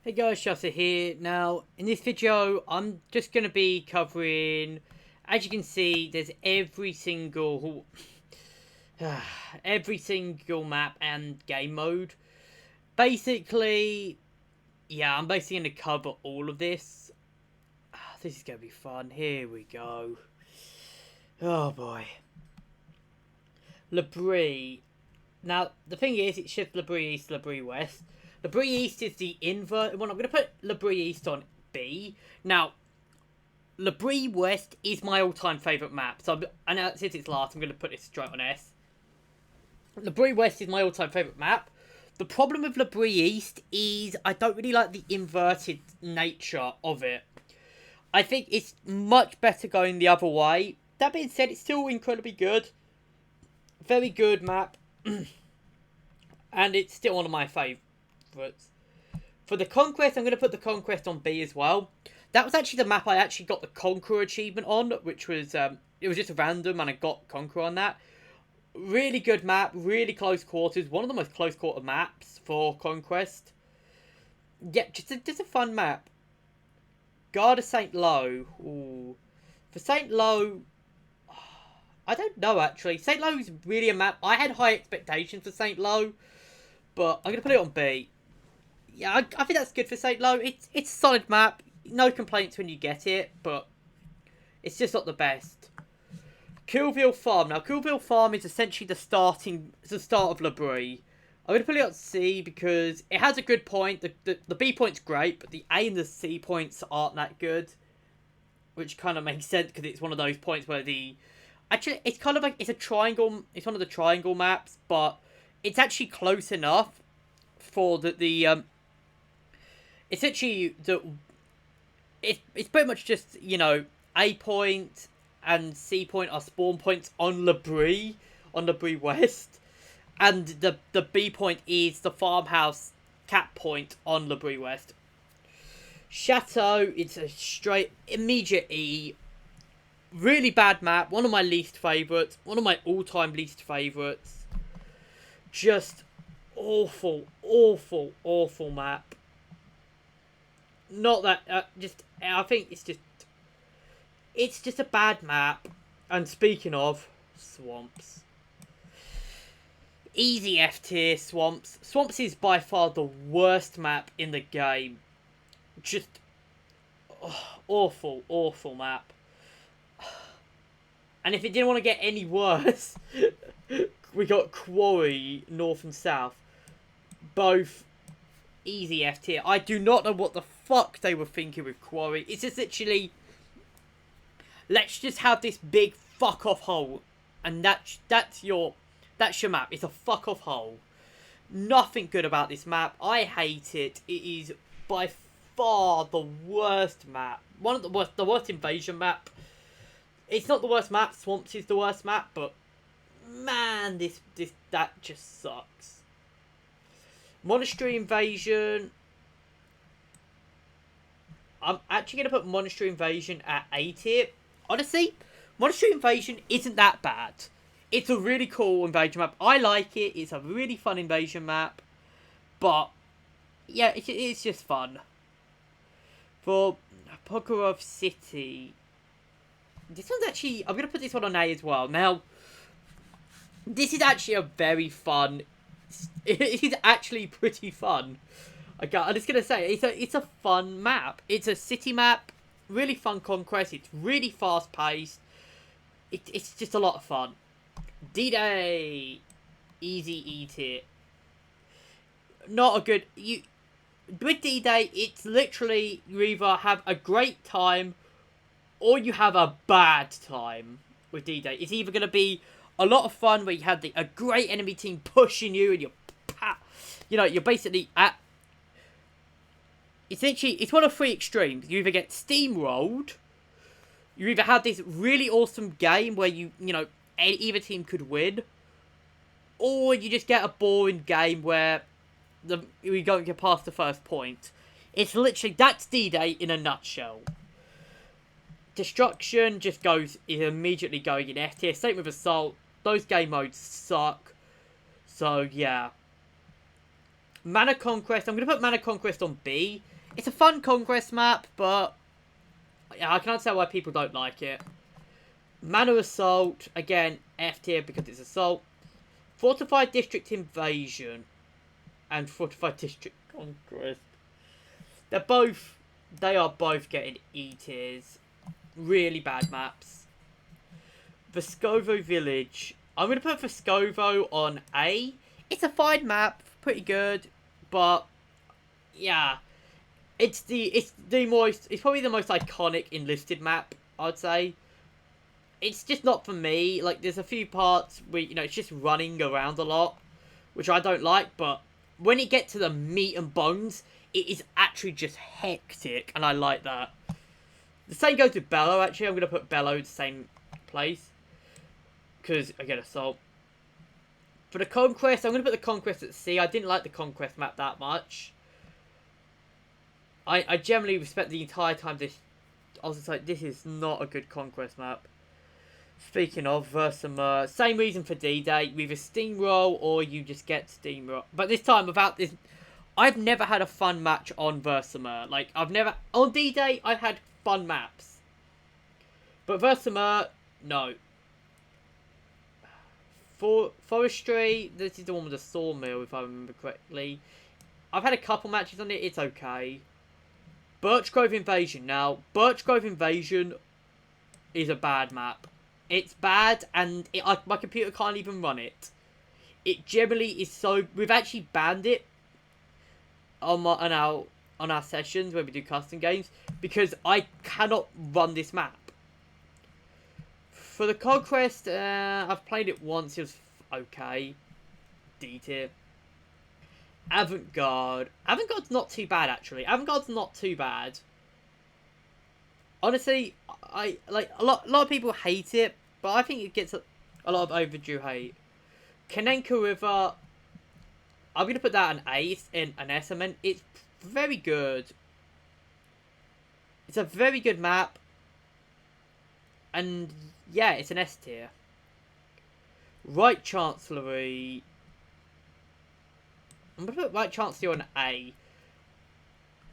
Hey guys, Chateau here. Now, in this video, I'm just going to be covering, as you can see, there's every single map and game mode. Basically, yeah, I'm basically going to cover all of this. This is going to be fun. Here we go. Oh boy. Labrie. Now, the thing is, it's just Labrie East, Labrie West. Labrie East is the inverted one. I'm going to put Labrie East on B. Now, Labrie West is my all-time favourite map. So, since it's last, I'm going to put this straight on S. Labrie West is my all-time favourite map. The problem with Labrie East is I don't really like the inverted nature of it. I think it's much better going the other way. That being said, it's still incredibly good. Very good map. And it's still one of my favourites. For the Conquest, I'm going to put the Conquest on B as well. That was actually the map I actually got the Conqueror achievement on, which was, it was just random and I got Conqueror on that. Really good map, really close quarters. One of the most close quarter maps for Conquest. Yeah, just a fun map. Guard of St. Lo. Ooh. For St. Lo, I don't know actually. St. Lo is really a map. I had high expectations for St. Lo, but I'm going to put it on B. Yeah, I think that's good for St. Lo. It's a solid map. No complaints when you get it, but it's just not the best. Killville Farm. Now, Killville Farm is essentially the start of Labrie. I'm going to put it on C because it has a good point. The B point's great, but the A and the C points aren't that good. Which kind of makes sense because it's one of those points where actually, it's kind of like, it's a triangle. It's one of the triangle maps, but it's actually close enough for essentially, it's pretty much just, you know, A point and C point are spawn points on Labrie West. And the B point is the farmhouse cap point on Labrie West. Chateau, it's a straight, immediate E. Really bad map. One of my least favourites. One of my all-time least favourites. Just awful, awful, awful map. Not that, I think it's just a bad map. And speaking of, swamps. Easy F tier, swamps. Swamps is by far the worst map in the game. Just awful, awful map. And if it didn't want to get any worse, we got Quarry, north and south. Both easy F tier. I do not know what the fuck they were thinking with Quarry. It's just literally, let's just have this big fuck off hole, and that's your map. It's a fuck off hole. Nothing good about this map. I hate it. It is by far the worst map. One of the worst invasion map. It's not the worst map. Swamps is the worst map, but man, that just sucks. Monastery Invasion. I'm actually going to put Monastery Invasion at A tier. Honestly, Monastery Invasion isn't that bad. It's a really cool invasion map. I like it. It's a really fun invasion map. But, yeah, it's just fun. For Pokemon City, this one's actually, I'm going to put this one on A as well. Now, this is actually a very fun, it is actually pretty fun. I'm just going to say, it's a fun map. It's a city map, really fun conquest. It's really fast paced. It's just a lot of fun. D-Day, easy E tier. Not a good, with D-Day, it's literally, you either have a great time or you have a bad time with D-Day. It's either going to be a lot of fun where you have a great enemy team pushing you and you're basically at, essentially, it's one of three extremes. You either get steamrolled, you either have this really awesome game where either team could win, or you just get a boring game where we don't get past the first point. It's literally, that's D-Day in a nutshell. Destruction is immediately going in F tier. Same with Assault. Those game modes suck. So, yeah. Mana Conquest. I'm going to put Mana Conquest on B. It's a fun Conquest map, but yeah, I can understand why people don't like it. Mana Assault. Again, F tier because it's Assault. Fortified District Invasion. And Fortified District Conquest. They are both getting E tiers. Really bad maps. Vescovo Village. I'm going to put Vescovo on A. It's a fine map. Pretty good. But, yeah. It's probably the most iconic Enlisted map, I'd say. It's just not for me. Like, there's a few parts where, it's just running around a lot. Which I don't like, but when you get to the meat and bones, it is actually just hectic, and I like that. The same goes with Bellow, actually. I'm going to put Bellow in the same place. Because, again, Assault. For the Conquest, I'm going to put the Conquest at C. I didn't like the Conquest map that much. I generally respect the entire time this... I was just like, this is not a good Conquest map. Speaking of, Versamer, same reason for D-Day. You either steamroll or you just get steamroll. But this time, without this... I've never had a fun match on Versamer. Like, I've never... On D-Day, I've had fun maps. But Versamer, no. Forestry, this is the one with the sawmill, if I remember correctly. I've had a couple matches on it, it's okay. Birch Grove Invasion. Now, Birch Grove Invasion is a bad map. It's bad, and my computer can't even run it. It generally is so... We've actually banned it on our sessions where we do custom games, because I cannot run this map. For the Conquest, I've played it once. It was okay. D tier. Avant-Garde. Avant-Garde's not too bad, actually. Avant-Garde's not too bad. Honestly, I like a lot of people hate it, but I think it gets a lot of overdue hate. Kanenka River. I'm gonna put that an A in an S. I mean, it's very good. It's a very good map. And yeah, it's an S tier. Right Chancellery. I'm going to put Right Chancellery on A.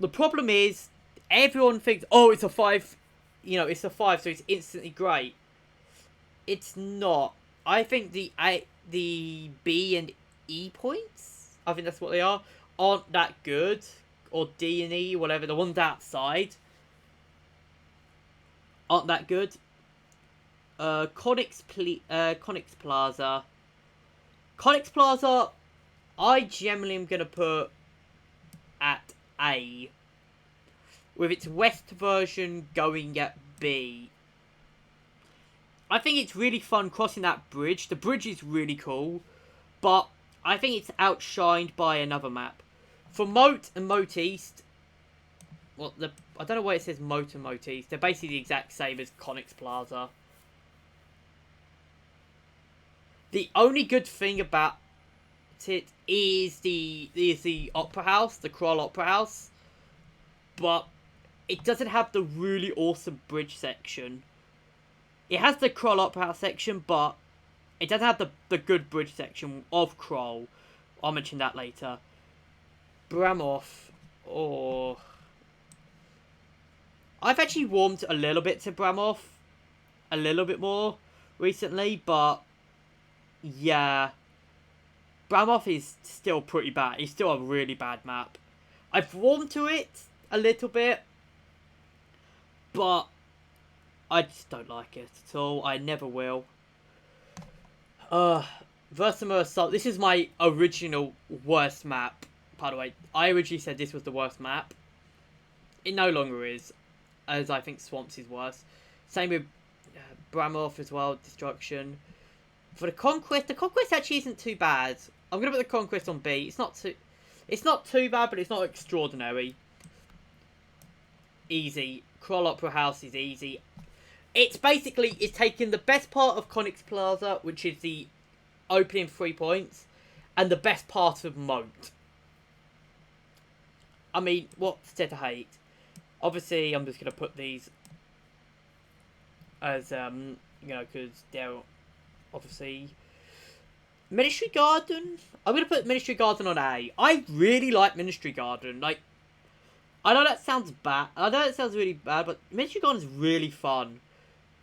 The problem is, everyone thinks, oh, it's a 5. It's a 5, so it's instantly great. It's not. I think the B and E points, I think that's what they are, aren't that good. Or D and E, whatever, the ones outside aren't that good. Conix Plaza. Conix Plaza, I generally am going to put at A. With its west version going at B. I think it's really fun crossing that bridge. The bridge is really cool. But I think it's outshined by another map. For Moat and Moat East, well, I don't know why it says Moat and Moat East. They're basically the exact same as Conix Plaza. The only good thing about it is the Opera House, the Kroll Opera House. But it doesn't have the really awesome bridge section. It has the Kroll Opera House section, but it doesn't have the good bridge section of Kroll. I'll mention that later. Bramhoff. Oh. I've actually warmed a little bit to Bramhoff. A little bit more recently, but yeah. Bramhoff is still pretty bad. It's still a really bad map. I've warmed to it a little bit, but I just don't like it at all. I never will. Versamer Assault. This is my original worst map, by the way. I originally said this was the worst map. It no longer is, as I think Swamps is worse. Same with Bramhoff as well, Destruction. For the Conquest actually isn't too bad. I'm going to put the Conquest on B. It's not too bad, but it's not extraordinary. Easy. Kroll Opera House is easy. It's taking the best part of Conix Plaza, which is the opening 3 points, and the best part of Moat. I mean, what's there to hate? Obviously, I'm just going to put these as, because they're obviously Ministry Garden. I'm gonna put Ministry Garden on A. I really like Ministry Garden. Like, I know that sounds bad. I know it sounds really bad, but Ministry Garden is really fun.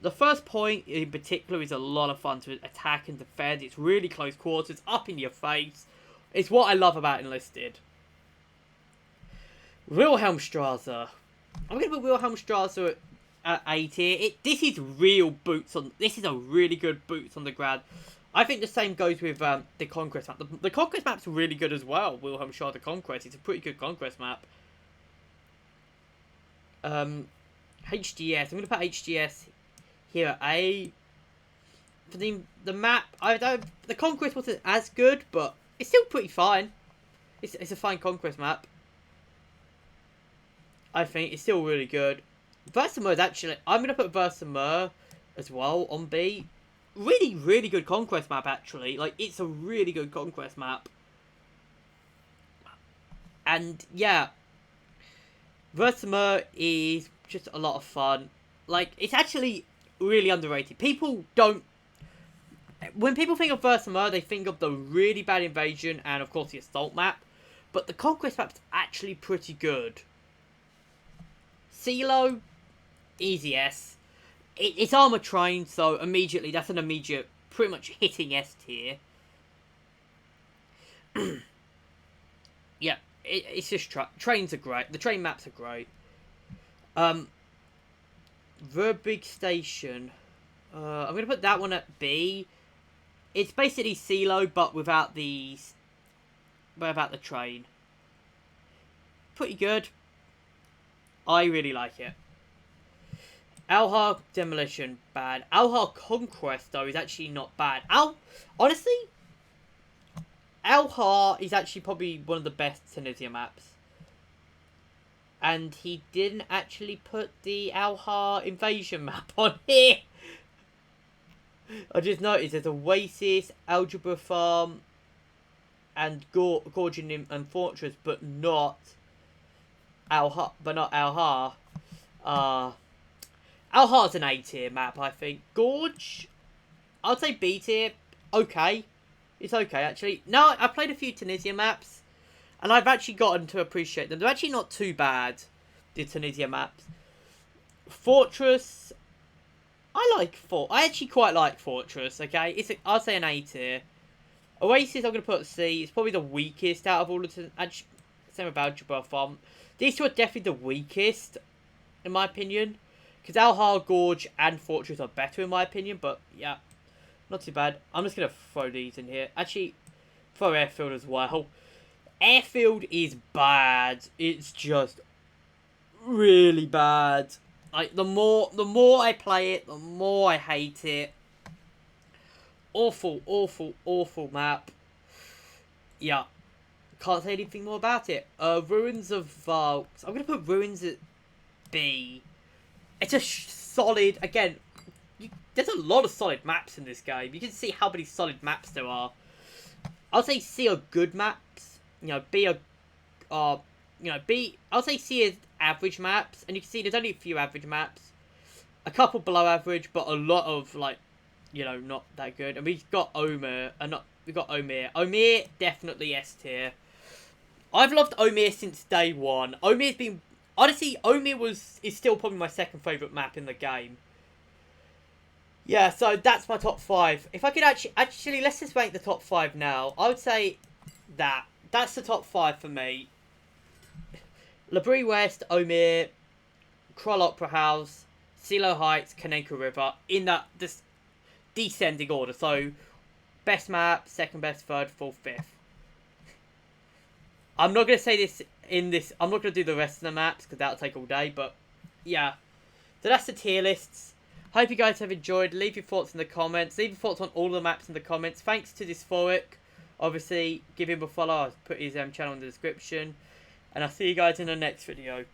The first point in particular is a lot of fun to attack and defend. It's really close quarters, up in your face. It's what I love about Enlisted. Wilhelmstrasse. I'm gonna put Wilhelmstrasse at A tier. This is real boots on. This is a really good boots on the ground. I think the same goes with the Conquest map. The Conquest map's really good as well. Wilhelmstrasse Conquest. It's a pretty good Conquest map. HGS. I'm gonna put HGS here at A. For the map, the Conquest wasn't as good, but it's still pretty fine. It's a fine Conquest map. I think it's still really good. Versailles actually, I'm gonna put Versailles as well on B. Really, really good Conquest map actually. Like, it's a really good Conquest map. And yeah, Versailles is just a lot of fun. Like, it's actually really underrated. People don't... When people think of Versailles, they think of the really bad invasion and, of course, the assault map. But the Conquest map's actually pretty good. CeeLo, easy S. It's armor trained, so immediately, that's an immediate, pretty much hitting S tier. Yeah, it's just trains are great. The train maps are great. Verbeek Station. I'm gonna put that one at B. It's basically CeeLo, but without the train. Pretty good. I really like it. Alhar Demolition, bad. Alhar Conquest, though, is actually not bad. Honestly, Alhar is actually probably one of the best Tunisia maps. And he didn't actually put the Alhar Invasion map on here. I just noticed there's Oasis, Algebra Farm, and Gorgon and Fortress, but not Alhar. Alhar's an A tier map, I think. Gorge, I'd say B tier. Okay, it's okay actually. No, I played a few Tunisia maps, and I've actually gotten to appreciate them. They're actually not too bad, the Tunisia maps. Fortress, I actually quite like Fortress. Okay, I'll say an A tier. Oasis, I'm gonna put C. It's probably the weakest out of all of them. Same about Algebra Farm. These two are definitely the weakest, in my opinion. Because Alhar, Gorge, and Fortress are better in my opinion. But, yeah, not too bad. I'm just going to throw these in here. Actually, throw Airfield as well. Airfield is bad. It's just really bad. Like, the more I play it, the more I hate it. Awful, awful, awful map. Yeah. Can't say anything more about it. Ruins of Valks. I'm going to put Ruins at B. It's a solid, again, there's a lot of solid maps in this game. You can see how many solid maps there are. I'll say C are good maps. You know, B are I'll say C is average maps. And you can see there's only a few average maps. A couple below average, but a lot of, like, you know, not that good. And we've got Omir. We've got Omir. Omir, definitely S tier. I've loved Omir since day one. Omir's been... Honestly, Omir is still probably my second favourite map in the game. Yeah, so that's my top 5. If I could actually, let's just rank the top 5 now. I would say that's the top 5 for me. L'Abri West, Omir, Krull Opera House, CeeLo Heights, Kaneka River, in this descending order. So, best map, second best, third, fourth, fifth. I'm not going to say this I'm not going to do the rest of the maps because that'll take all day, but yeah. So that's the tier lists. Hope you guys have enjoyed. Leave your thoughts in the comments. Leave your thoughts on all the maps in the comments. Thanks to Dysphorid. Obviously, give him a follow. I'll put his channel in the description. And I'll see you guys in the next video.